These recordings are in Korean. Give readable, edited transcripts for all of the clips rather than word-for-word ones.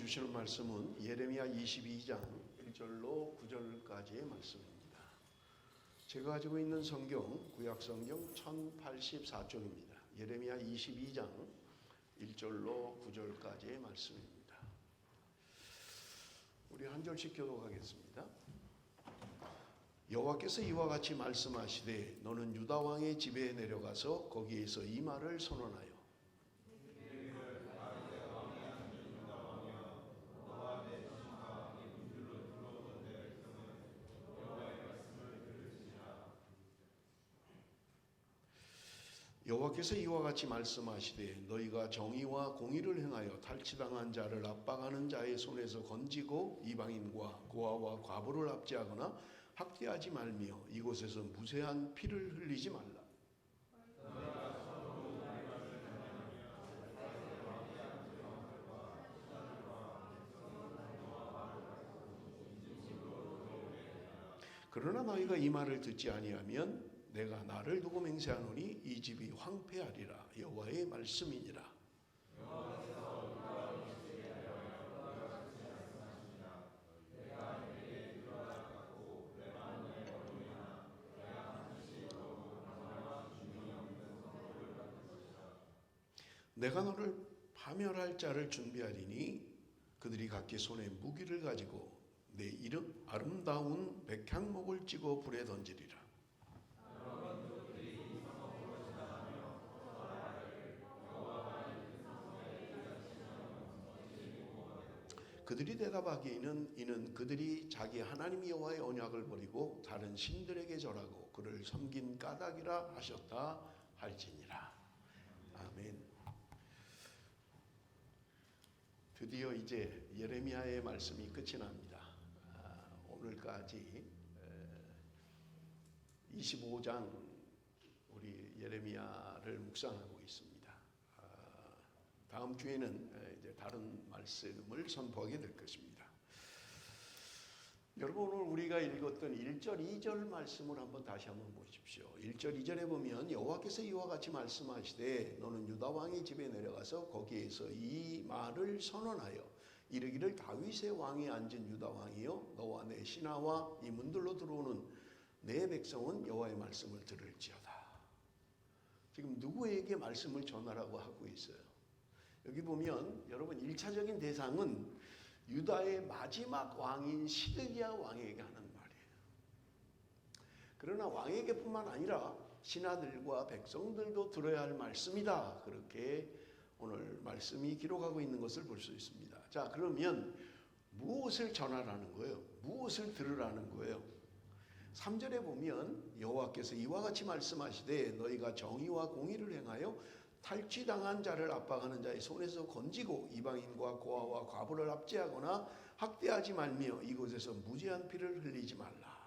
주시는 말씀은 예레미야 22장 1절로 9절까지의 말씀입니다. 제가 가지고 있는 성경, 구약성경 1084쪽입니다. 예레미야 22장 1절로 9절까지의 말씀입니다. 우리 한 절씩 교독하겠습니다. 여호와께서 이와 같이 말씀하시되 너는 유다 왕의 집에 내려가서 거기에서 이 말을 선언하여 여호와께서 이와 같이 말씀하시되 너희가 정의와 공의를 행하여 탈취당한 자를 압박하는 자의 손에서 건지고 이방인과 고아와 과부를 압제하거나 학대하지 말며 이곳에서 무쇠한 피를 흘리지 말라. 그러나 너희가 이 말을 듣지 아니하면 내가 나를 두고 맹세하노니 이 집이 황폐하리라. 여호와의 말씀이니라. 내가 너를 파멸할 자를 준비하리니 그들이 각기 손에 무기를 가지고 내 이름 아름다운 백향목을 찍어 불에 던지리라. 그들이 대답하기에는 이는 그들이 자기 하나님 여호와의 언약을 버리고 다른 신들에게 절하고 그를 섬긴 까닭이라 하셨다 할지니라. 아멘. 드디어 이제 예레미야의 말씀이 끝이 납니다. 오늘까지 25장 우리 예레미야를 묵상하고 있습니다. 다음 주에는 이제 다른 말씀을 선포하게 될 것입니다. 여러분, 오늘 우리가 읽었던 1절, 2절 말씀을 다시 한번 보십시오. 1절, 2절에 보면 여호와께서 이와 같이 말씀하시되 너는 유다 왕의 집에 내려가서 거기에서 이 말을 선언하여 이르기를 다윗의 왕이 앉은 유다 왕이여 너와 내 신하와 이 문들로 들어오는 내 백성은 여호와의 말씀을 들을지어다. 지금 누구에게 말씀을 전하라고 하고 있어요? 여기 보면 여러분 1차적인 대상은 유다의 마지막 왕인 시드기야 왕에게 하는 말이에요. 그러나 왕에게뿐만 아니라 신하들과 백성들도 들어야 할 말씀이다. 그렇게 오늘 말씀이 기록하고 있는 것을 볼 수 있습니다. 자, 그러면 무엇을 전하라는 거예요? 무엇을 들으라는 거예요? 3절에 보면 여호와께서 이와 같이 말씀하시되 너희가 정의와 공의를 행하여 탈취당한 자를 압박하는 자의 손에서 건지고 이방인과 고아와 과부를 압제하거나 학대하지 말며 이곳에서 무죄한 피를 흘리지 말라.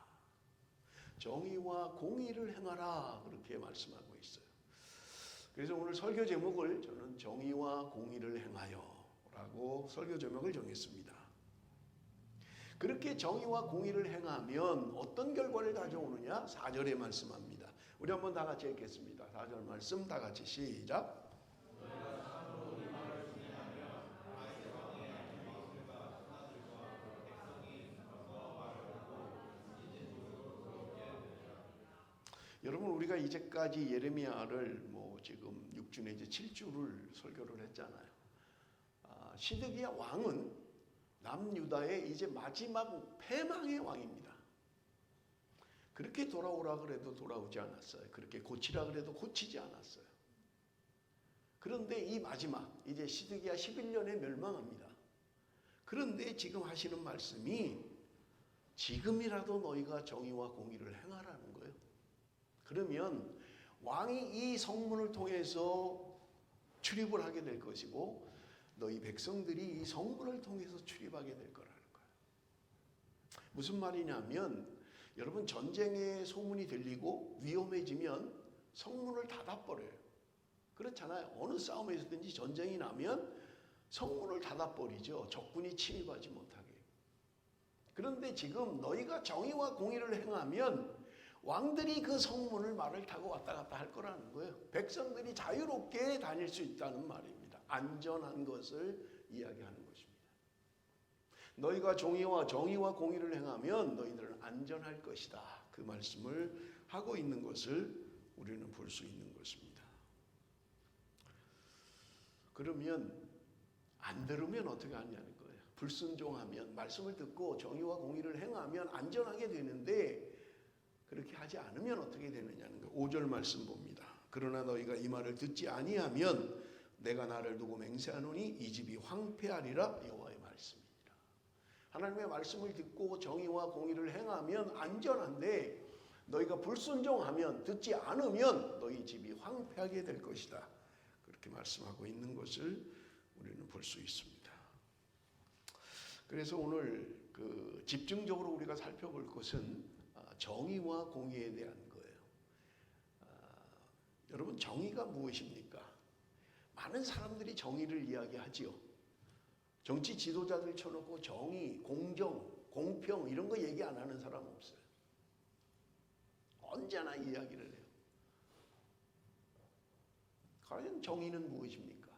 정의와 공의를 행하라. 그렇게 말씀하고 있어요. 그래서 오늘 설교 제목을 저는 정의와 공의를 행하여 라고 설교 제목을 정했습니다. 그렇게 정의와 공의를 행하면 어떤 결과를 가져오느냐? 4절에 말씀합니다. 우리 한번 다 같이 읽겠습니다. 4절 말씀 다 같이 시작. 여러분, 우리가 이제까지 예레미야를 지금 6주 내지 7주를 설교를 했잖아요. 시드기야 왕은 남유다의 이제 마지막 패망의 왕입니다. 그렇게 돌아오라 그래도 돌아오지 않았어요. 그렇게 고치라 그래도 고치지 않았어요. 그런데 이 마지막 이제 시드기야 11년에 멸망합니다. 그런데 지금 하시는 말씀이 지금이라도 너희가 정의와 공의를 행하라는 거예요. 그러면 왕이 이 성문을 통해서 출입을 하게 될 것이고 너희 백성들이 이 성문을 통해서 출입하게 될 거라는 거예요. 무슨 말이냐면 여러분, 전쟁의 소문이 들리고 위험해지면 성문을 닫아버려요. 그렇잖아요. 어느 싸움에서든지 전쟁이 나면 성문을 닫아버리죠. 적군이 침입하지 못하게. 그런데 지금 너희가 정의와 공의를 행하면 왕들이 그 성문을 말을 타고 왔다 갔다 할 거라는 거예요. 백성들이 자유롭게 다닐 수 있다는 말입니다. 안전한 것을 이야기하는 것입니다. 너희가 정의와 공의를 행하면 너희들은 안전할 것이다. 그 말씀을 하고 있는 것을 우리는 볼 수 있는 것입니다. 그러면 안 들으면 어떻게 하냐는 거예요. 불순종하면, 말씀을 듣고 정의와 공의를 행하면 안전하게 되는데 그렇게 하지 않으면 어떻게 되느냐는 거예요. 5절 말씀 봅니다. 그러나 너희가 이 말을 듣지 아니하면 내가 나를 두고 맹세하노니 이 집이 황폐하리라. 여호와의 말씀이니라. 하나님의 말씀을 듣고 정의와 공의를 행하면 안전한데 너희가 불순종하면, 듣지 않으면 너희 집이 황폐하게 될 것이다. 그렇게 말씀하고 있는 것을 우리는 볼 수 있습니다. 그래서 오늘 집중적으로 우리가 살펴볼 것은 정의와 공의에 대한 거예요. 여러분, 정의가 무엇입니까? 많은 사람들이 정의를 이야기하지요. 정치 지도자들 쳐놓고 정의, 공정, 공평 이런 거 얘기 안 하는 사람 없어요. 언제나 이야기를 해요. 과연 정의는 무엇입니까?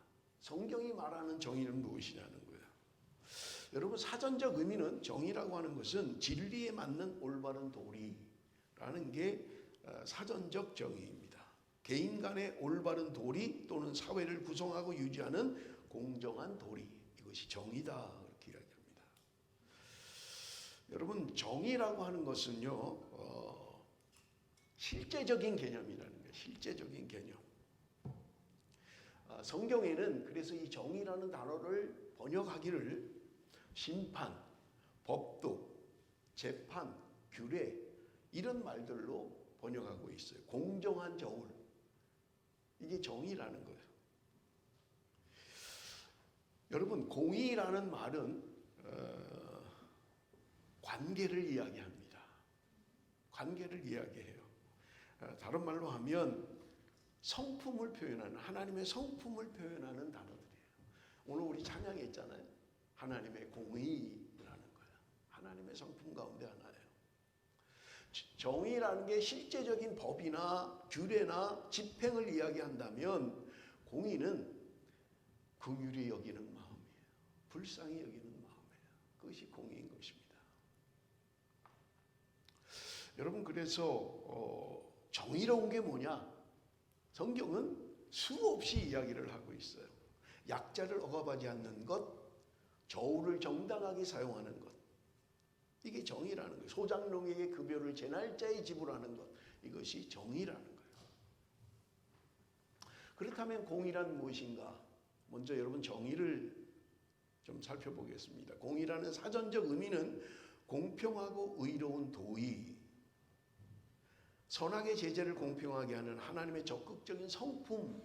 성경이 말하는 정의는 무엇이냐는 거예요. 여러분, 사전적 의미는 정의라고 하는 것은 진리에 맞는 올바른 도리라는 게 사전적 정의입니다. 개인 간의 올바른 도리 또는 사회를 구성하고 유지하는 공정한 도리, 이것이 정의다, 그렇게 이야기합니다. 여러분, 정의라고 하는 것은요, 실제적인 개념이라는 거예요. 실제적인 개념. 성경에는 그래서 이 정의라는 단어를 번역하기를 심판, 법도, 재판, 규례 이런 말들로 번역하고 있어요. 공정한 저울, 이게 정의라는 거예요. 여러분, 공의라는 말은 관계를 이야기합니다. 관계를 이야기해요. 다른 말로 하면 성품을 표현하는, 하나님의 성품을 표현하는 단어들이에요. 오늘 우리 찬양했잖아요. 하나님의 공의라는 거예요. 하나님의 성품 가운데 하나예요. 정의라는 게 실제적인 법이나 규례나 집행을 이야기한다면 공의는 긍휼히 여기는 마음이에요. 불쌍히 여기는 마음이에요. 그것이 공의인 것입니다. 여러분, 그래서 정의로운 게 뭐냐? 성경은 수없이 이야기를 하고 있어요. 약자를 억압하지 않는 것, 저울을 정당하게 사용하는 것, 이게 정의라는 거예요. 소장농에게 급여를 제 날짜에 지불하는 것, 이것이 정의라는 거예요. 그렇다면 공의란 무엇인가? 먼저 여러분, 정의를 좀 살펴보겠습니다. 공의라는 사전적 의미는 공평하고 의로운 도의, 선악의 제재를 공평하게 하는 하나님의 적극적인 성품,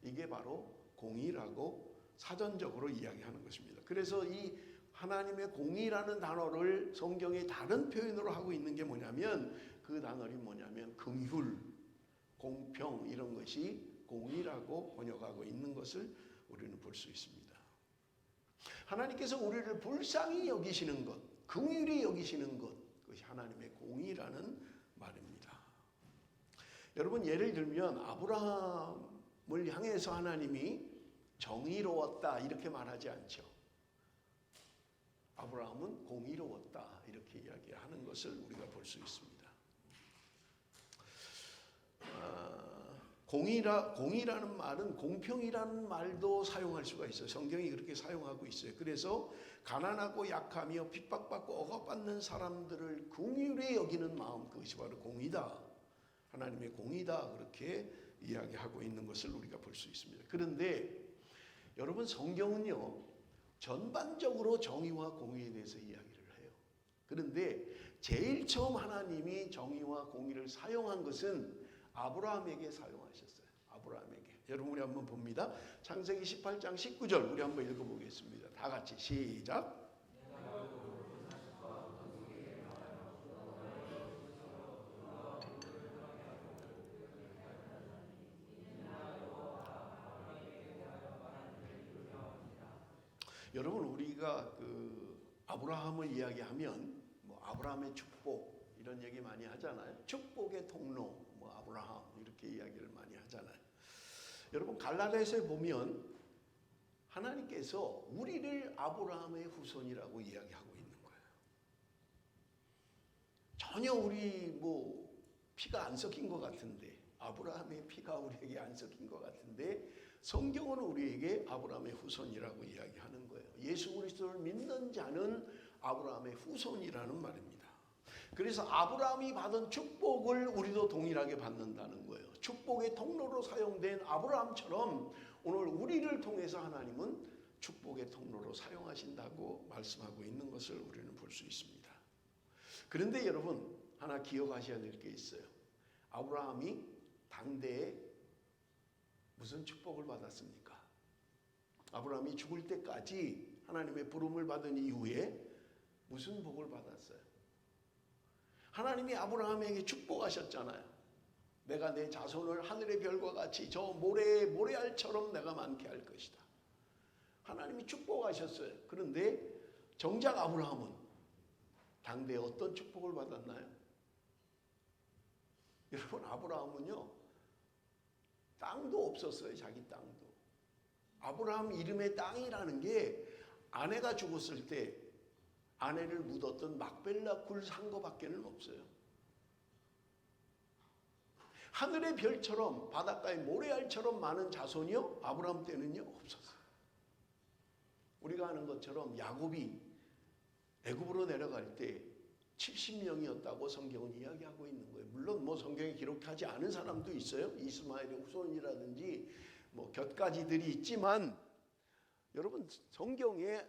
이게 바로 공의라고 사전적으로 이야기하는 것입니다. 그래서 이 하나님의 공의라는 단어를 성경의 다른 표현으로 하고 있는 게 뭐냐면, 그 단어이 뭐냐면 긍휼, 공평 이런 것이 공의라고 번역하고 있는 것을 우리는 볼 수 있습니다. 하나님께서 우리를 불쌍히 여기시는 것, 긍휼히 여기시는 것, 그것이 하나님의 공의라는 말입니다. 여러분, 예를 들면 아브라함을 향해서 하나님이 정의로웠다 이렇게 말하지 않죠. 아브라함은 공의로웠다 이렇게 이야기하는 것을 우리가 볼 수 있습니다. 공의라는 말은 공평이라는 말도 사용할 수가 있어요. 성경이 그렇게 사용하고 있어요. 그래서 가난하고 약하며 핍박받고 억압받는 사람들을 긍휼히 여기는 마음, 그것이 바로 공의다. 하나님의 공의다, 그렇게 이야기하고 있는 것을 우리가 볼 수 있습니다. 그런데 여러분, 성경은요 전반적으로 정의와 공의에 대해서 이야기를 해요. 그런데 제일 처음 하나님이 정의와 공의를 사용한 것은 아브라함에게 사용하셨어요. 아브라함에게. 여러분, 우리 한번 봅니다. 창세기 18장 19절 우리 한번 읽어보겠습니다. 다 같이 시작. 여러분, 우리가 아브라함을 이야기하면 뭐 아브라함의 축복 이런 얘기 많이 하잖아요. 축복의 통로, 뭐 아브라함 이렇게 이야기를 많이 하잖아요. 여러분, 갈라디아서에 보면 하나님께서 우리를 아브라함의 후손이라고 이야기하고 있는 거예요. 전혀 우리 피가 안 섞인 것 같은데, 아브라함의 피가 우리에게 안 섞인 것 같은데 성경은 우리에게 아브라함의 후손이라고 이야기하는 거예요. 예수 그리스도를 믿는 자는 아브라함의 후손이라는 말입니다. 그래서 아브라함이 받은 축복을 우리도 동일하게 받는다는 거예요. 축복의 통로로 사용된 아브라함처럼 오늘 우리를 통해서 하나님은 축복의 통로로 사용하신다고 말씀하고 있는 것을 우리는 볼 수 있습니다. 그런데 여러분, 하나 기억하셔야 될 게 있어요. 아브라함이 당대에 무슨 축복을 받았습니까? 아브라함이 죽을 때까지 하나님의 부름을 받은 이후에 무슨 복을 받았어요? 하나님이 아브라함에게 축복하셨잖아요. 내가 내 자손을 하늘의 별과 같이 저 모래알처럼 내가 많게 할 것이다. 하나님이 축복하셨어요. 그런데 정작 아브라함은 당대에 어떤 축복을 받았나요? 여러분, 아브라함은요, 땅도 없었어요. 자기 땅도. 아브라함 이름의 땅이라는 게 아내가 죽었을 때 아내를 묻었던 막벨라 굴 산 거밖에는 없어요. 하늘의 별처럼 바닷가의 모래알처럼 많은 자손이요, 아브라함 때는요 없었어요. 우리가 아는 것처럼 야곱이 애굽으로 내려갈 때 70명이었다고 성경은 이야기하고 있는 거예요. 물론 성경에 기록하지 않은 사람도 있어요. 이스마엘의 후손이라든지 곁가지들이 있지만, 여러분, 성경에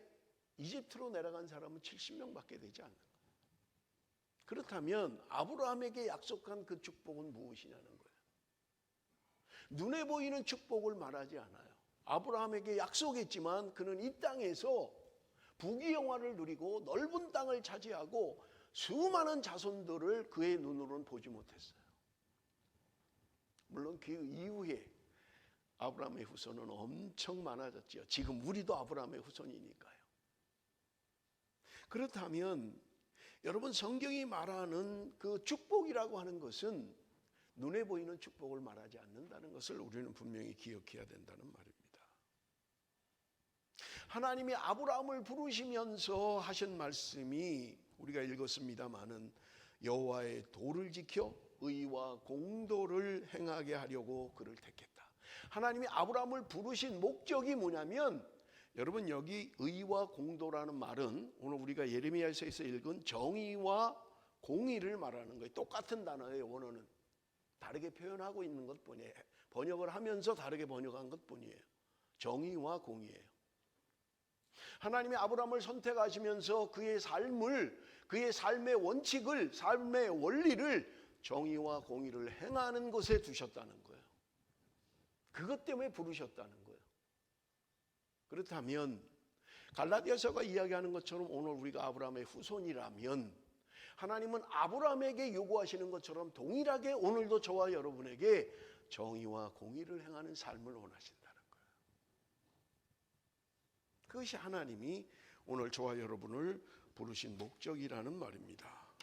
이집트로 내려간 사람은 70명밖에 되지 않는 거예요. 그렇다면 아브라함에게 약속한 그 축복은 무엇이냐는 거예요. 눈에 보이는 축복을 말하지 않아요. 아브라함에게 약속했지만 그는 이 땅에서 부귀영화를 누리고 넓은 땅을 차지하고 수많은 자손들을 그의 눈으로는 보지 못했어요. 물론 그 이후에 아브라함의 후손은 엄청 많아졌죠. 지금 우리도 아브라함의 후손이니까요. 그렇다면 여러분, 성경이 말하는 그 축복이라고 하는 것은 눈에 보이는 축복을 말하지 않는다는 것을 우리는 분명히 기억해야 된다는 말입니다. 하나님이 아브라함을 부르시면서 하신 말씀이 우리가 읽었습니다마는 여호와의 도를 지켜 의와 공도를 행하게 하려고 그를 택했다. 하나님이 아브라함을 부르신 목적이 뭐냐면, 여러분, 여기 의와 공도라는 말은 오늘 우리가 예레미야서에서 읽은 정의와 공의를 말하는 거예요. 똑같은 단어예요. 원어는 다르게 표현하고 있는 것뿐이에요. 번역을 하면서 다르게 번역한 것뿐이에요. 정의와 공의예요. 하나님이 아브라함을 선택하시면서 그의 삶의 원칙을, 삶의 원리를 정의와 공의를 행하는 것에 두셨다는 거예요. 그것 때문에 부르셨다는 거예요. 그렇다면 갈라디아서가 이야기하는 것처럼 오늘 우리가 아브라함의 후손이라면 하나님은 아브라함에게 요구하시는 것처럼 동일하게 오늘도 저와 여러분에게 정의와 공의를 행하는 삶을 원하신다는 거예요. 그것이 하나님이 오늘 저와 여러분을 부르신 목적이라는 말입니다.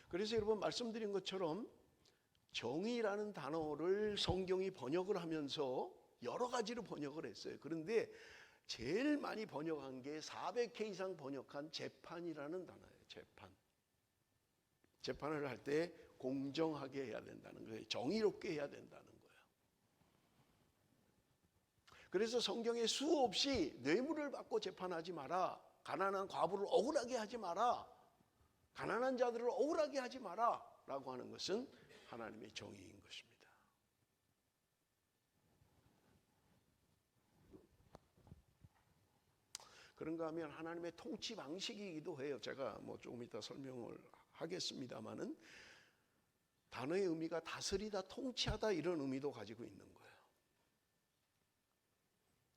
그래서 여러분, 말씀드린 것처럼 정의라는 단어를 성경이 번역을 하면서 여러 가지로 번역을 했어요. 그런데 제일 많이 번역한 게 400회 이상 번역한 재판이라는 단어예요. 재판을 할 때 공정하게 해야 된다는 거예요. 정의롭게 해야 된다는 거예요. 그래서 성경에 수없이 뇌물을 받고 재판하지 마라, 가난한 과부를 억울하게 하지 마라, 가난한 자들을 억울하게 하지 마라 라고 하는 것은 하나님의 정의인 것입니다. 그런가 하면 하나님의 통치 방식이기도 해요. 제가 조금 이따 설명을 하겠습니다마는 단어의 의미가 다스리다, 통치하다 이런 의미도 가지고 있는 거예요.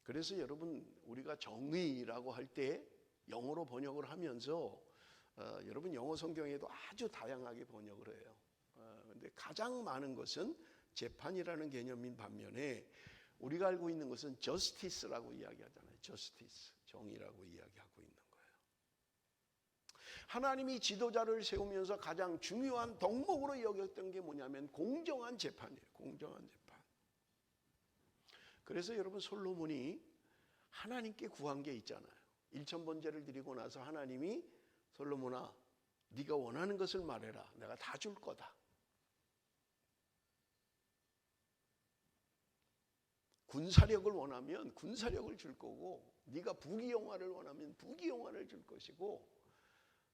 그래서 여러분, 우리가 정의라고 할 때 영어로 번역을 하면서 여러분, 영어 성경에도 아주 다양하게 번역을 해요. 근데 가장 많은 것은 재판이라는 개념인 반면에 우리가 알고 있는 것은 justice라고 이야기하잖아요. justice, 정의라고 이야기하고 있는 거예요. 하나님이 지도자를 세우면서 가장 중요한 덕목으로 여겼던 게 뭐냐면 공정한 재판이에요. 공정한 재판. 그래서 여러분 솔로몬이 하나님께 구한 게 있잖아요. 1000번제를 드리고 나서 하나님이 솔로몬아 네가 원하는 것을 말해라. 내가 다 줄 거다. 군사력을 원하면 군사력을 줄 거고 네가 부귀영화를 원하면 부귀영화를 줄 것이고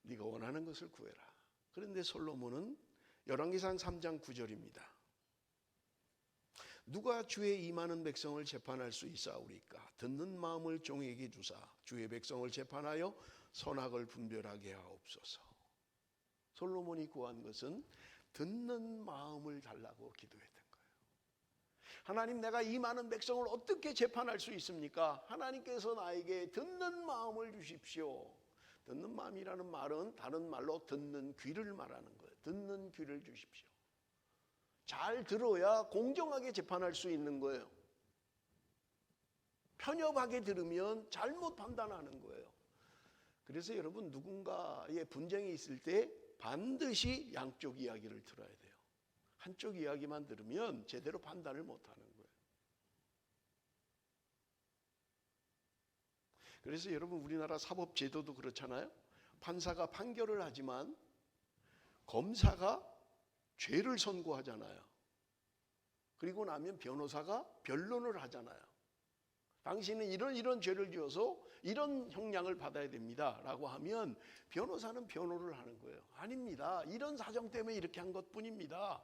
네가 원하는 것을 구해라. 그런데 솔로몬은 열왕기상 3장 9절입니다. 누가 주의 임하는 백성을 재판할 수 있사오리까? 듣는 마음을 종에게 주사 주의 백성을 재판하여 선악을 분별하게 하옵소서. 솔로몬이 구한 것은 듣는 마음을 달라고 기도했던 거예요. 하나님, 내가 이 많은 백성을 어떻게 재판할 수 있습니까? 하나님께서 나에게 듣는 마음을 주십시오. 듣는 마음이라는 말은 다른 말로 듣는 귀를 말하는 거예요. 듣는 귀를 주십시오. 잘 들어야 공정하게 재판할 수 있는 거예요. 편협하게 들으면 잘못 판단하는 거예요. 그래서 여러분 누군가의 분쟁이 있을 때 반드시 양쪽 이야기를 들어야 돼요. 한쪽 이야기만 들으면 제대로 판단을 못하는 거예요. 그래서 여러분 우리나라 사법제도도 그렇잖아요. 판사가 판결을 하지만 검사가 죄를 선고하잖아요. 그리고 나면 변호사가 변론을 하잖아요. 당신은 이런 죄를 지어서 이런 형량을 받아야 됩니다 라고 하면 변호사는 변호를 하는 거예요. 아닙니다. 이런 사정 때문에 이렇게 한 것뿐입니다.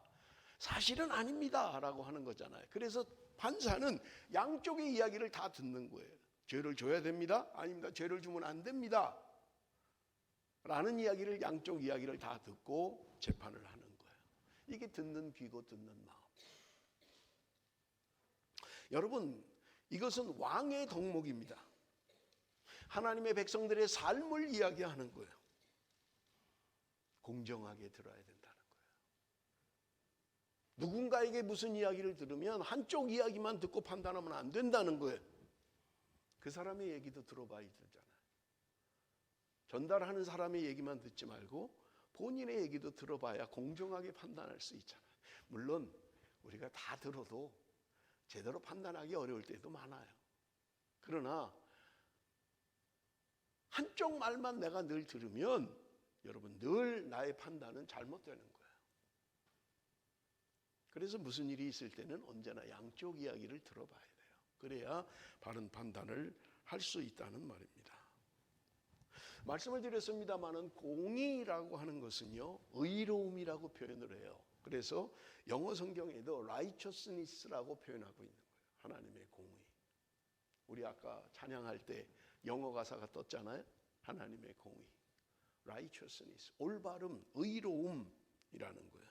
사실은 아닙니다 라고 하는 거잖아요. 그래서 판사는 양쪽의 이야기를 다 듣는 거예요. 죄를 줘야 됩니다. 아닙니다. 죄를 주면 안 됩니다 라는 이야기를, 양쪽 이야기를 다 듣고 재판을 하는 거예요. 이게 듣는 귀고 듣는 마음. 여러분 이것은 왕의 덕목입니다. 하나님의 백성들의 삶을 이야기하는 거예요. 공정하게 들어야 된다는 거예요. 누군가에게 무슨 이야기를 들으면 한쪽 이야기만 듣고 판단하면 안 된다는 거예요. 그 사람의 얘기도 들어봐야 되잖아요. 전달하는 사람의 얘기만 듣지 말고 본인의 얘기도 들어봐야 공정하게 판단할 수 있잖아요. 물론 우리가 다 들어도 제대로 판단하기 어려울 때도 많아요. 그러나 한쪽 말만 내가 늘 들으면 여러분 늘 나의 판단은 잘못되는 거예요. 그래서 무슨 일이 있을 때는 언제나 양쪽 이야기를 들어봐야 돼요. 그래야 바른 판단을 할 수 있다는 말입니다. 말씀을 드렸습니다마는 공의라고 하는 것은요 의로움이라고 표현을 해요. 그래서 영어 성경에도 righteousness라고 표현하고 있는 거예요. 하나님의 공의. 우리 아까 찬양할 때 영어 가사가 떴잖아요. 하나님의 공의. righteousness. 올바름, 의로움이라는 거예요.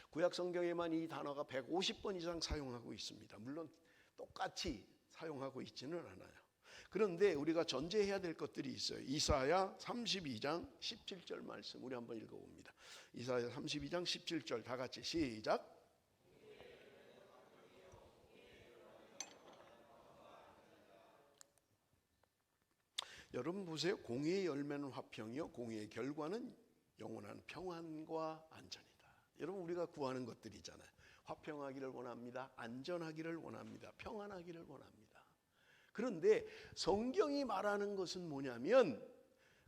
구약 성경에만 이 단어가 150번 이상 사용하고 있습니다. 물론 똑같이 사용하고 있지는 않아요. 그런데 우리가 전제해야 될 것들이 있어요. 이사야 32장 17절 말씀 우리 한번 읽어봅니다. 이사야 32장 17절 다 같이 시작. 여러분 보세요. 공의의 열매는 화평이요 공의의 결과는 영원한 평안과 안전이다. 여러분 우리가 구하는 것들이잖아요. 화평하기를 원합니다. 안전하기를 원합니다. 평안하기를 원합니다. 그런데 성경이 말하는 것은 뭐냐면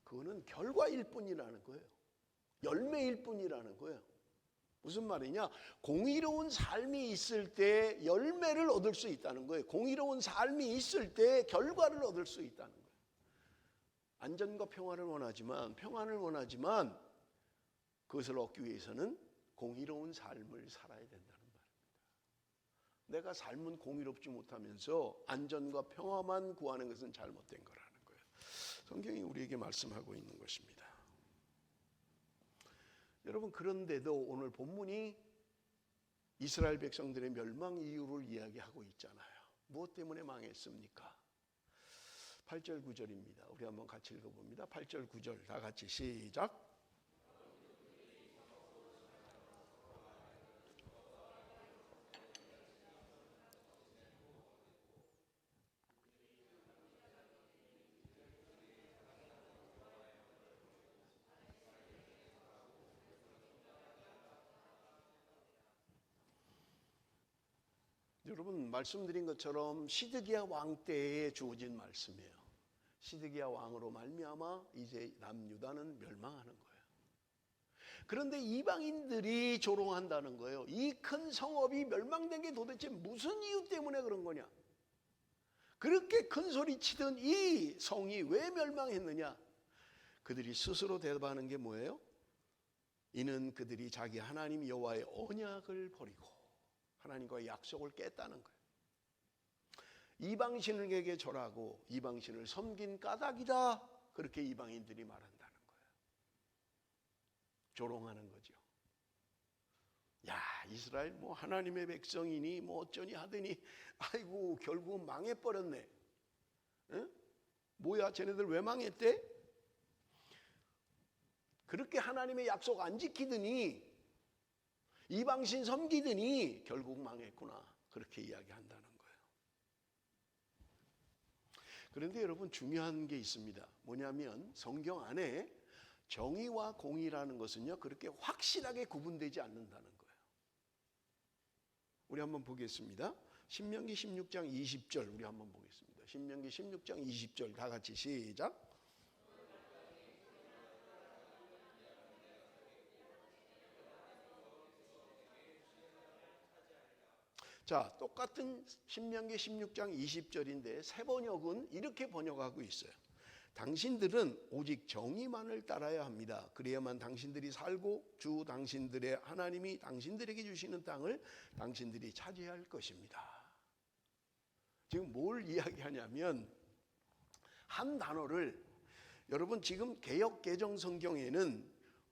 그거는 결과일 뿐이라는 거예요. 열매일 뿐이라는 거예요. 무슨 말이냐? 공의로운 삶이 있을 때 열매를 얻을 수 있다는 거예요. 공의로운 삶이 있을 때 결과를 얻을 수 있다는 거예요. 안전과 평안을 원하지만 그것을 얻기 위해서는 공의로운 삶을 살아야 된다는 말입니다. 내가 삶은 공의롭지 못하면서 안전과 평화만 구하는 것은 잘못된 거라는 거예요. 성경이 우리에게 말씀하고 있는 것입니다. 여러분 그런데도 오늘 본문이 이스라엘 백성들의 멸망 이유를 이야기하고 있잖아요. 무엇 때문에 망했습니까? 8절 9절입니다. 우리 한번 같이 읽어봅니다. 8절 9절 다 같이 시작. 여러분 말씀드린 것처럼 시드기야 왕 때에 주어진 말씀이에요. 시드기야 왕으로 말미암아 이제 남유다는 멸망하는 거예요. 그런데 이방인들이 조롱한다는 거예요. 이 큰 성읍이 멸망된 게 도대체 무슨 이유 때문에 그런 거냐? 그렇게 큰 소리 치던 이 성이 왜 멸망했느냐? 그들이 스스로 대답하는 게 뭐예요? 이는 그들이 자기 하나님 여호와의 언약을 버리고 하나님과의 약속을 깼다는 거예요. 이방신에게 절하고 이방신을 섬긴 까닭이다. 그렇게 이방인들이 말한다는 거예요. 조롱하는 거죠. 야, 이스라엘 뭐 하나님의 백성이니 뭐 어쩌니 하더니 아이고 결국은 망해버렸네. 응? 뭐야 쟤네들 왜 망했대? 그렇게 하나님의 약속 안 지키더니 이방신 섬기더니 결국 망했구나. 그렇게 이야기한다는 거예요. 그런데 여러분 중요한 게 있습니다. 뭐냐면 성경 안에 정의와 공의라는 것은요 그렇게 확실하게 구분되지 않는다는 거예요. 우리 한번 보겠습니다. 신명기 16장 20절 우리 한번 보겠습니다. 신명기 16장 20절 다 같이 시작. 자, 똑같은 신명기 16장 20절인데 새 번역은 이렇게 번역하고 있어요. 당신들은 오직 정의만을 따라야 합니다. 그래야만 당신들이 살고 주 당신들의 하나님이 당신들에게 주시는 땅을 당신들이 차지할 것입니다. 지금 뭘 이야기하냐면 한 단어를 여러분 지금 개역 개정 성경에는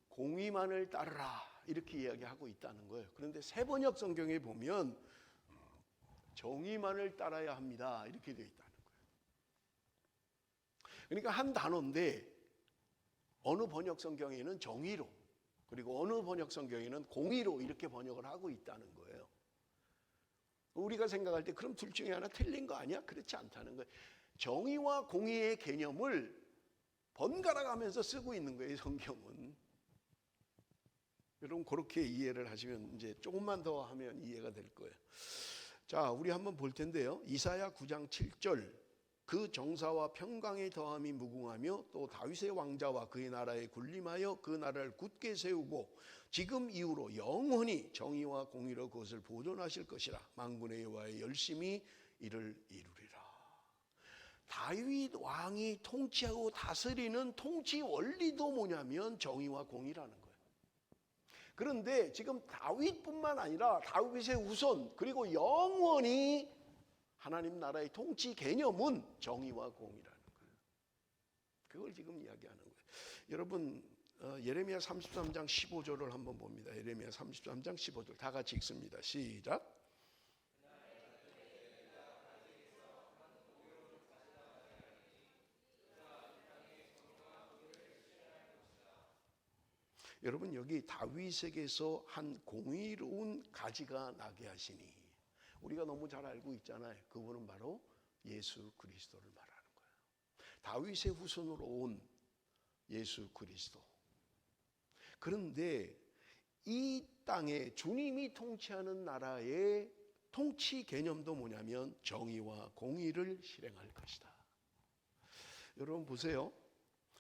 공의만을 따르라 이렇게 이야기하고 있다는 거예요. 그런데 새 번역 성경에 보면 정의만을 따라야 합니다 이렇게 되어 있다는 거예요. 그러니까 한 단어인데 어느 번역 성경에는 정의로 그리고 어느 번역 성경에는 공의로 이렇게 번역을 하고 있다는 거예요. 우리가 생각할 때 그럼 둘 중에 하나 틀린 거 아니야? 그렇지 않다는 거예요. 정의와 공의의 개념을 번갈아 가면서 쓰고 있는 거예요 성경은. 여러분 그렇게 이해를 하시면 이제 조금만 더 하면 이해가 될 거예요. 자, 우리 한번 볼 텐데요. 이사야 9장 7절 그 정사와 평강의 더함이 무궁하며 또 다윗의 왕자와 그의 나라에 군림하여 그 나라를 굳게 세우고 지금 이후로 영원히 정의와 공의로 그것을 보존하실 것이라. 만군의 여호와의 열심히 이를 이루리라. 다윗 왕이 통치하고 다스리는 통치 원리도 뭐냐면 정의와 공의라는 거예요. 그런데 지금 다윗뿐만 아니라 다윗의 후손 그리고 영원히 하나님 나라의 통치 개념은 정의와 공의라는 거예요. 그걸 지금 이야기하는 거예요. 여러분 예레미야 33장 15절을 한번 봅니다. 예레미야 33장 15절 다 같이 읽습니다. 시작. 여러분 여기 다윗에게서 한 공의로운 가지가 나게 하시니 우리가 너무 잘 알고 있잖아요. 그분은 바로 예수 그리스도를 말하는 거예요. 다윗의 후손으로 온 예수 그리스도. 그런데 이 땅에 주님이 통치하는 나라의 통치 개념도 뭐냐면 정의와 공의를 실행할 것이다. 여러분 보세요.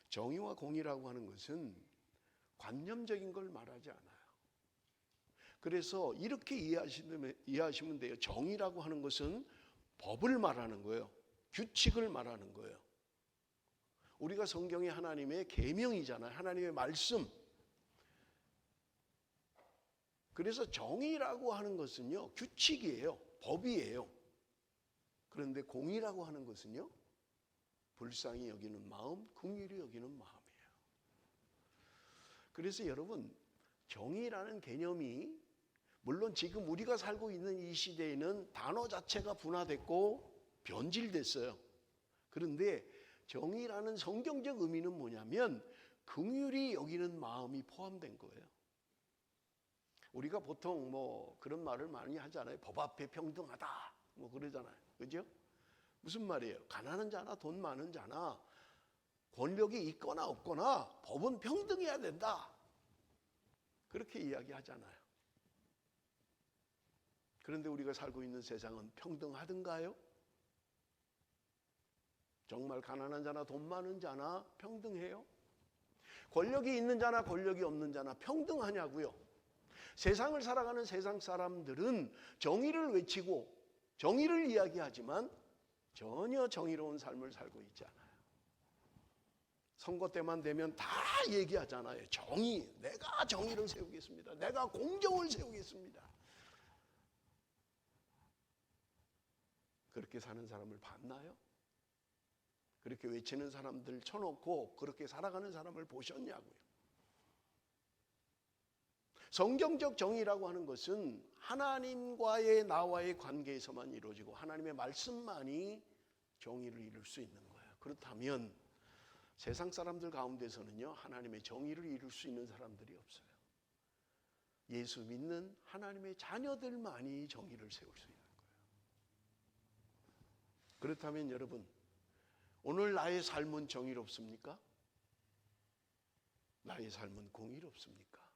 정의와 공의라고 하는 것은 관념적인 걸 말하지 않아요. 그래서 이렇게 이해하시면 돼요. 정의라고 하는 것은 법을 말하는 거예요. 규칙을 말하는 거예요. 우리가 성경이 하나님의 계명이잖아요. 하나님의 말씀. 그래서 정의라고 하는 것은요, 규칙이에요. 법이에요. 그런데 공의라고 하는 것은요, 불쌍히 여기는 마음, 긍휼히 여기는 마음이에요. 그래서 여러분, 정의라는 개념이 물론 지금 우리가 살고 있는 이 시대에는 단어 자체가 분화됐고 변질됐어요. 그런데 정의라는 성경적 의미는 뭐냐면 긍휼히 여기는 마음이 포함된 거예요. 우리가 보통 뭐 그런 말을 많이 하잖아요. 법 앞에 평등하다 뭐 그러잖아요. 그죠? 무슨 말이에요? 가난한 자나 돈 많은 자나 권력이 있거나 없거나 법은 평등해야 된다. 그렇게 이야기하잖아요. 그런데 우리가 살고 있는 세상은 평등하던가요? 정말 가난한 자나 돈 많은 자나 평등해요? 권력이 있는 자나 권력이 없는 자나 평등하냐고요? 세상을 살아가는 세상 사람들은 정의를 외치고 정의를 이야기하지만 전혀 정의로운 삶을 살고 있지 않아요. 선거 때만 되면 다 얘기하잖아요. 정의, 내가 정의를 세우겠습니다. 내가 공정을 세우겠습니다. 그렇게 사는 사람을 봤나요? 그렇게 외치는 사람들 쳐놓고 그렇게 살아가는 사람을 보셨냐고요. 성경적 정의라고 하는 것은 하나님과의 나와의 관계에서만 이루어지고 하나님의 말씀만이 정의를 이룰 수 있는 거예요. 그렇다면 세상 사람들 가운데서는요, 하나님의 정의를 이룰 수 있는 사람들이 없어요. 예수 믿는 하나님의 자녀들만이 정의를 세울 수 있는 거예요. 그렇다면 여러분, 오늘 나의 삶은 정의롭습니까? 나의 삶은 공의롭습니까?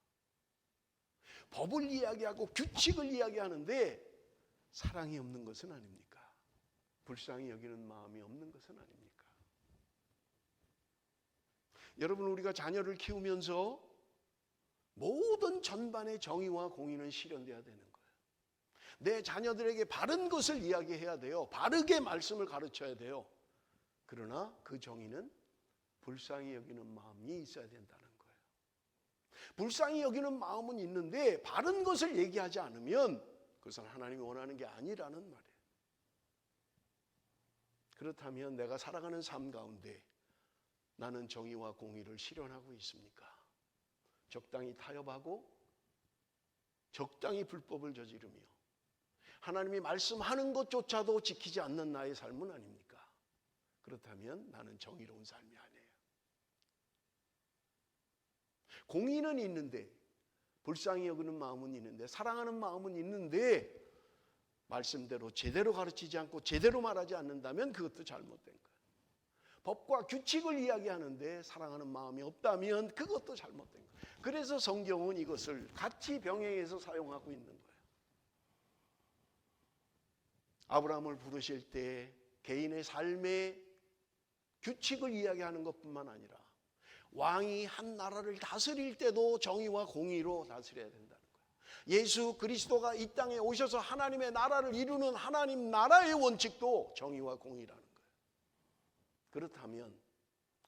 법을 이야기하고 규칙을 이야기하는데 사랑이 없는 것은 아닙니까? 불쌍히 여기는 마음이 없는 것은 아닙니까? 여러분, 우리가 자녀를 키우면서 모든 전반의 정의와 공의는 실현돼야 되는 거예요. 내 자녀들에게 바른 것을 이야기해야 돼요. 바르게 말씀을 가르쳐야 돼요. 그러나 그 정의는 불쌍히 여기는 마음이 있어야 된다는 거예요. 불쌍히 여기는 마음은 있는데 바른 것을 얘기하지 않으면 그것은 하나님이 원하는 게 아니라는 말이에요. 그렇다면 내가 살아가는 삶 가운데 나는 정의와 공의를 실현하고 있습니까? 적당히 타협하고 적당히 불법을 저지르며 하나님이 말씀하는 것조차도 지키지 않는 나의 삶은 아닙니까? 그렇다면 나는 정의로운 삶이 아니에요. 공의는 있는데 불쌍히 여기는 마음은 있는데 사랑하는 마음은 있는데 말씀대로 제대로 가르치지 않고 제대로 말하지 않는다면 그것도 잘못된 거예요. 법과 규칙을 이야기하는데 사랑하는 마음이 없다면 그것도 잘못된 거예요. 그래서 성경은 이것을 같이 병행해서 사용하고 있는 거예요. 아브라함을 부르실 때 개인의 삶의 규칙을 이야기하는 것뿐만 아니라 왕이 한 나라를 다스릴 때도 정의와 공의로 다스려야 된다는 거예요. 예수 그리스도가 이 땅에 오셔서 하나님의 나라를 이루는 하나님 나라의 원칙도 정의와 공의라는 거예요. 그렇다면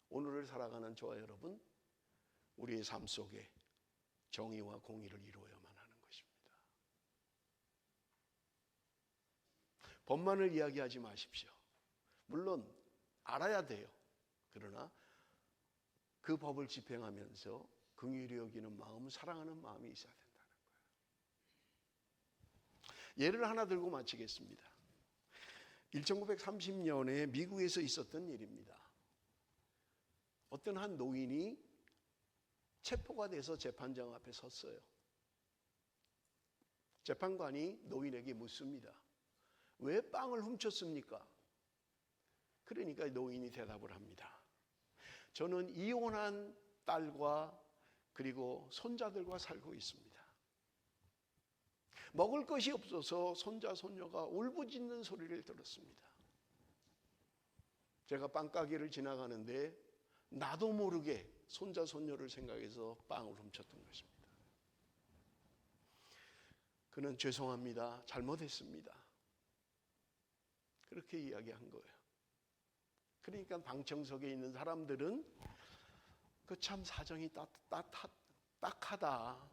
오늘을 살아가는 저와 여러분, 우리의 삶 속에 정의와 공의를 이루어야만 하는 것입니다. 법만을 이야기하지 마십시오. 물론 알아야 돼요. 그러나 그 법을 집행하면서 긍휼히 여기는 마음, 사랑하는 마음이 있어야 된다는 거예요. 예를 하나 들고 마치겠습니다. 1930년에 미국에서 있었던 일입니다. 어떤 한 노인이 체포가 돼서 재판장 앞에 섰어요. 재판관이 노인에게 묻습니다. 왜 빵을 훔쳤습니까? 그러니까 노인이 대답을 합니다. 저는 이혼한 딸과 그리고 손자들과 살고 있습니다. 먹을 것이 없어서 손자 손녀가 울부짖는 소리를 들었습니다. 제가 빵가게를 지나가는데 나도 모르게 손자 손녀를 생각해서 빵을 훔쳤던 것입니다. 그는 죄송합니다. 잘못했습니다. 그렇게 이야기한 거예요. 그러니까 방청석에 있는 사람들은 그 참 사정이 딱하다.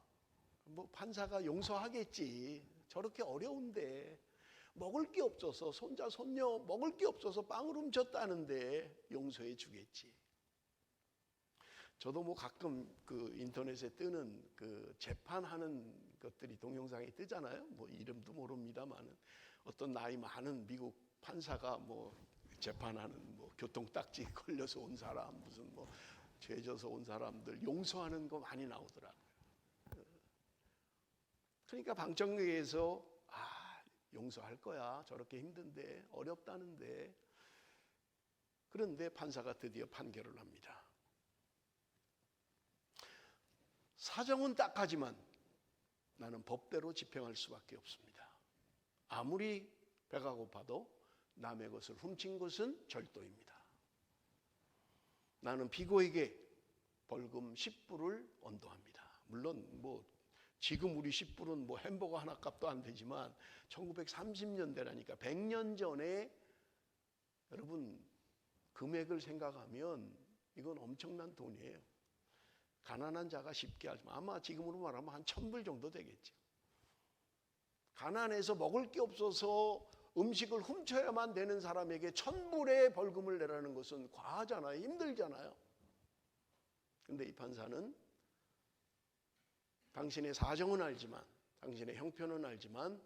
뭐 판사가 용서하겠지. 저렇게 어려운데 먹을 게 없어서 손자 손녀 먹을 게 없어서 빵을 훔쳤다는데 용서해 주겠지. 저도 뭐 가끔 그 인터넷에 뜨는 그 재판하는 것들이 동영상에 뜨잖아요. 뭐 이름도 모릅니다만은 어떤 나이 많은 미국 판사가 뭐 재판하는 뭐 교통딱지 걸려서 온 사람 무슨 뭐 죄져서 온 사람들 용서하는 거 많이 나오더라고요. 그러니까 방청객에서 용서할 거야. 저렇게 힘든데 어렵다는데. 그런데 판사가 드디어 판결을 합니다. 사정은 딱하지만 나는 법대로 집행할 수밖에 없습니다. 아무리 배가 고파도 남의 것을 훔친 것은 절도입니다. 나는 피고에게 벌금 10불을 언도합니다. 물론 지금 우리 10불은 햄버거 하나 값도 안 되지만 1930년대라니까 100년 전에 여러분 금액을 생각하면 이건 엄청난 돈이에요. 가난한 자가 쉽게 알지만 아마 지금으로 말하면 한 1000불 정도 되겠죠. 가난해서 먹을 게 없어서 음식을 훔쳐야만 되는 사람에게 1000불의 벌금을 내라는 것은 과하잖아요. 힘들잖아요. 그런데 이 판사는 당신의 사정은 알지만, 당신의 형편은 알지만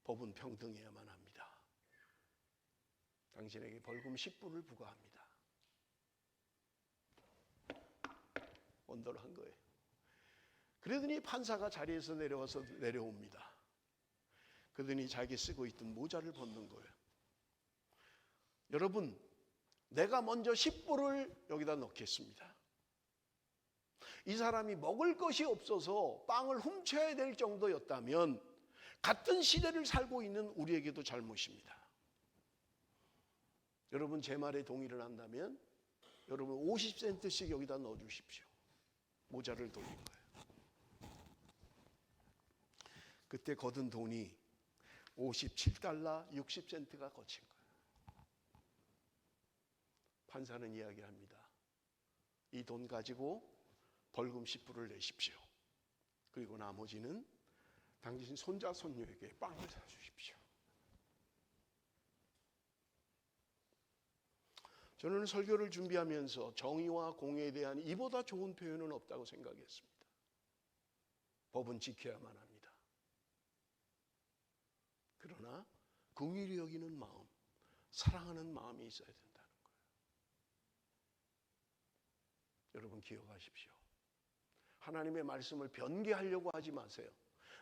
법은 평등해야만 합니다. 당신에게 벌금 10불을 부과합니다. 언도를 한 거예요. 그러더니 판사가 자리에서 내려옵니다. 그러더니 자기 쓰고 있던 모자를 벗는 거예요. 여러분, 내가 먼저 10불을 여기다 넣겠습니다. 이 사람이 먹을 것이 없어서 빵을 훔쳐야 될 정도였다면 같은 시대를 살고 있는 우리에게도 잘못입니다. 여러분 제 말에 동의를 한다면 여러분 50센트씩 여기다 넣어주십시오. 모자를 돌린 거예요. 그때 거둔 돈이 57달러 60센트가 거친 거예요. 판사는 이야기합니다. 이 돈 가지고 벌금 10불을 내십시오. 그리고 나머지는 당신 손자 손녀에게 빵을 사주십시오. 저는 설교를 준비하면서 정의와 공의에 대한 이보다 좋은 표현은 없다고 생각했습니다. 법은 지켜야만 합니다. 그러나 긍휼히 여기는 마음, 사랑하는 마음이 있어야 된다는 거예요. 여러분 기억하십시오. 하나님의 말씀을 변개하려고 하지 마세요.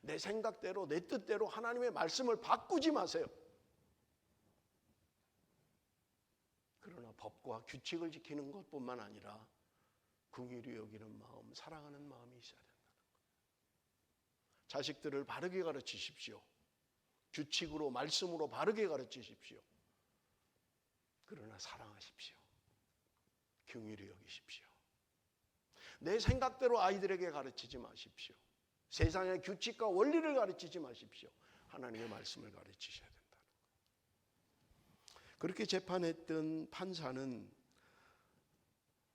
내 생각대로 내 뜻대로 하나님의 말씀을 바꾸지 마세요. 그러나 법과 규칙을 지키는 것뿐만 아니라 긍휼히 여기는 마음, 사랑하는 마음이 있어야 된다는 거예요. 자식들을 바르게 가르치십시오. 규칙으로 말씀으로 바르게 가르치십시오. 그러나 사랑하십시오. 긍휼히 여기십시오. 내 생각대로 아이들에게 가르치지 마십시오. 세상의 규칙과 원리를 가르치지 마십시오. 하나님의 말씀을 가르치셔야 된다는 거예요. 그렇게 재판했던 판사는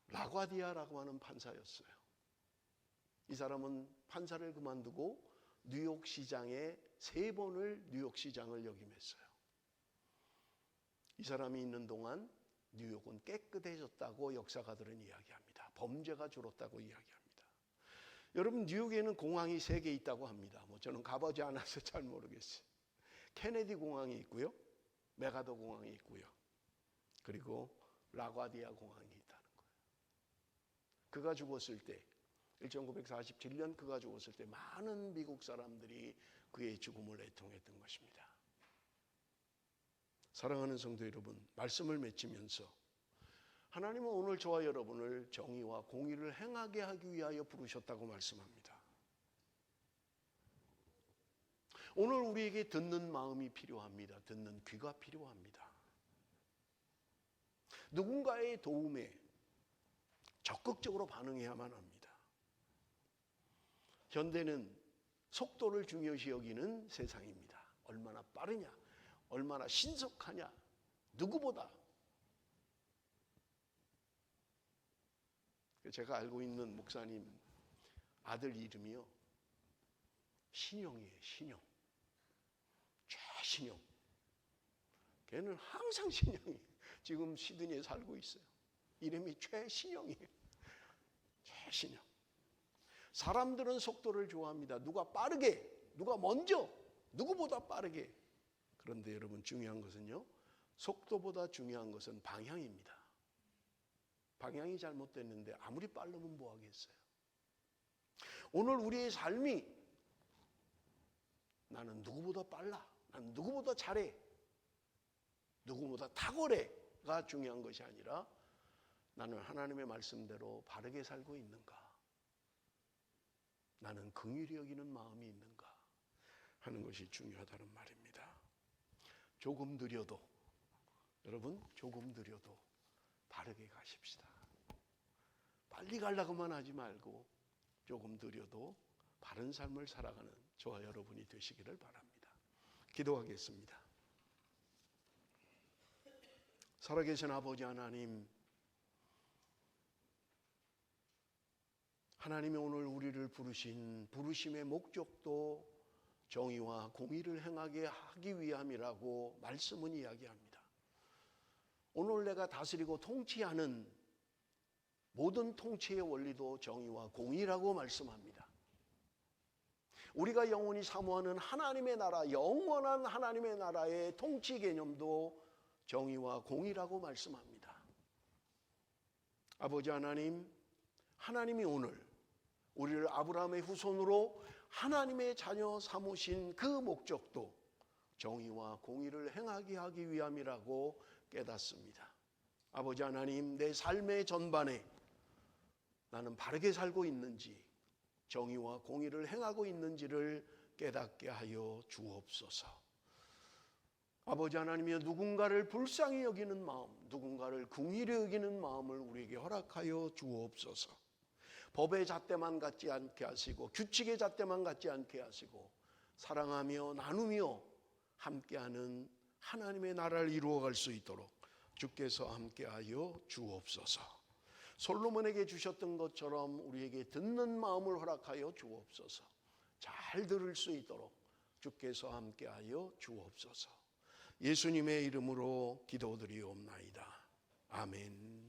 라과디아라고 하는 판사였어요. 이 사람은 판사를 그만두고 뉴욕시장에 3번을 뉴욕시장을 역임했어요. 이 사람이 있는 동안 뉴욕은 깨끗해졌다고 역사가들은 이야기합니다. 범죄가 줄었다고 이야기합니다. 여러분 뉴욕에는 공항이 3개 있다고 합니다. 저는 가보지 않아서 잘 모르겠어요. 케네디 공항이 있고요. 메가더 공항이 있고요. 그리고 라과디아 공항이 있다는 거예요. 그가 죽었을 때 1947년 그가 죽었을 때 많은 미국 사람들이 그의 죽음을 애통했던 것입니다. 사랑하는 성도 여러분, 말씀을 맺으면서 하나님은 오늘 저와 여러분을 정의와 공의를 행하게 하기 위하여 부르셨다고 말씀합니다. 오늘 우리에게 듣는 마음이 필요합니다. 듣는 귀가 필요합니다. 누군가의 도움에 적극적으로 반응해야만 합니다. 현대는 속도를 중요시 여기는 세상입니다. 얼마나 빠르냐, 얼마나 신속하냐, 누구보다. 제가 알고 있는 목사님 아들 이름이요, 신영이에요. 신영. 최신영. 걔는 항상 신영이에요. 지금 시드니에 살고 있어요. 이름이 최신영이에요. 최신영. 사람들은 속도를 좋아합니다. 누가 빠르게, 누가 먼저, 누구보다 빠르게. 그런데 여러분 중요한 것은요, 속도보다 중요한 것은 방향입니다. 방향이 잘못됐는데 아무리 빠르면 뭐 하겠어요. 오늘 우리의 삶이 나는 누구보다 빨라, 나는 누구보다 잘해, 누구보다 탁월해가 중요한 것이 아니라 나는 하나님의 말씀대로 바르게 살고 있는가, 나는 긍휼히 여기는 마음이 있는가, 하는 것이 중요하다는 말입니다. 조금 느려도, 여러분 조금 느려도 바르게 가십시다. 빨리 가려고만 하지 말고 조금 느려도 바른 삶을 살아가는 저와 여러분이 되시기를 바랍니다. 기도하겠습니다. 살아계신 아버지 하나님, 하나님이 오늘 우리를 부르신 부르심의 목적도 정의와 공의를 행하게 하기 위함이라고 말씀은 이야기합니다. 오늘 내가 다스리고 통치하는 모든 통치의 원리도 정의와 공의라고 말씀합니다. 우리가 영원히 사모하는 하나님의 나라, 영원한 하나님의 나라의 통치 개념도 정의와 공의라고 말씀합니다. 아버지 하나님, 하나님이 오늘 우리를 아브라함의 후손으로 하나님의 자녀 삼으신 그 목적도 정의와 공의를 행하게 하기 위함이라고 깨닫습니다. 아버지 하나님, 내 삶의 전반에 나는 바르게 살고 있는지, 정의와 공의를 행하고 있는지를 깨닫게 하여 주옵소서. 아버지 하나님이여, 누군가를 불쌍히 여기는 마음, 누군가를 긍휼히 여기는 마음을 우리에게 허락하여 주옵소서. 법의 잣대만 갖지 않게 하시고 규칙의 잣대만 갖지 않게 하시고 사랑하며 나누며 함께하는 하나님의 나라를 이루어갈 수 있도록 주께서 함께하여 주옵소서. 솔로몬에게 주셨던 것처럼 우리에게 듣는 마음을 허락하여 주옵소서. 잘 들을 수 있도록 주께서 함께하여 주옵소서. 예수님의 이름으로 기도드리옵나이다. 아멘.